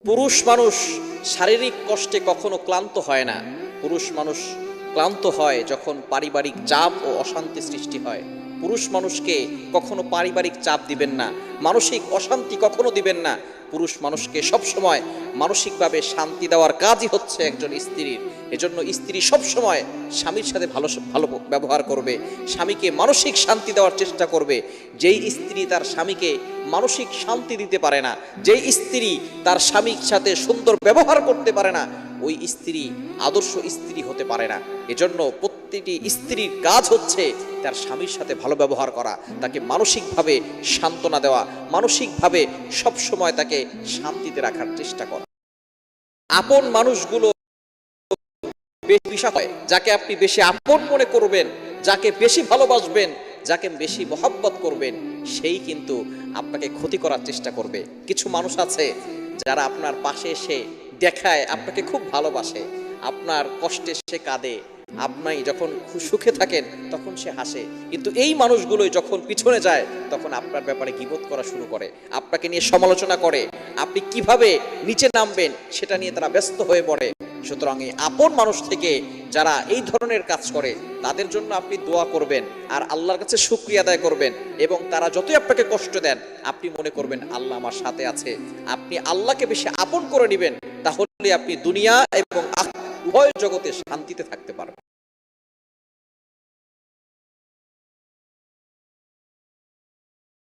পুরুষ মানুষ শারীরিক কষ্টে কখনো ক্লান্ত হয় না। পুরুষ মানুষ ক্লান্ত হয় যখন পারিবারিক চাপ ও অশান্তি সৃষ্টি হয়। পুরুষ মানুষকে কখনো পারিবারিক চাপ দিবেন না, মানসিক অশান্তি কখনো দিবেন না। পুরুষ মানুষকে সবসময় মানসিকভাবে শান্তি দেওয়ার কাজই হচ্ছে একজন স্ত্রীর। এজন্য স্ত্রী সবসময় স্বামীর সাথে ভালো ভালো ব্যবহার করবে, স্বামীকে মানসিক শান্তি দেওয়ার চেষ্টা করবে। যেই স্ত্রী তার স্বামীকে মানসিক শান্তি দিতে পারে না, যেই স্ত্রী তার স্বামীর সাথে সুন্দর ব্যবহার করতে পারে না, ওই স্ত্রী আদর্শ স্ত্রী হতে পারে না। এজন্য প্রত্যেকটি স্ত্রীর কাজ হচ্ছে তার স্বামীর সাথে ভালো ব্যবহার করা, তাকে মানসিকভাবে সান্ত্বনা দেওয়া, মানসিকভাবে সবসময় তাকে শান্তিতে রাখার চেষ্টা করা। আপন মানুষগুলো বেশি বিষয়, যাকে আপনি বেশি আপন মনে করবেন, যাকে বেশি ভালোবাসবেন, যাকে বেশি মহব্বত করবেন, সেই কিন্তু আপনাকে ক্ষতি করার চেষ্টা করবে। কিছু মানুষ আছে যারা আপনার পাশে এসে দেখায় আপনাকে খুব ভালোবাসে, আপনার কষ্টে সে কাঁদে, আপনি যখন সুখে থাকেন তখন সে হাসে। কিন্তু এই মানুষগুলোই যখন পিছনে যায় তখন আপনার ব্যাপারে গীবত করা শুরু করে, আপনাকে নিয়ে সমালোচনা করে, আপনি কিভাবে নিচে নামবেন সেটা নিয়ে তারা ব্যস্ত হয়ে পড়ে। সুতরাং এই আপন মানুষ থেকে যারা এই ধরনের কাজ করে তাদের জন্য আপনি দোয়া করবেন আর আল্লাহর কাছে শুকরিয়া আদায় করবেন, এবং তারা যতই আপনাকে কষ্ট দেন আপনি মনে করবেন আল্লাহ আমার সাথে আছে। আপনি আল্লাহকে বেশি আপন করে নেবেন, তাহলে আপনি দুনিয়া এবং উভয় জগতে শান্তিতে থাকতে পারবেন।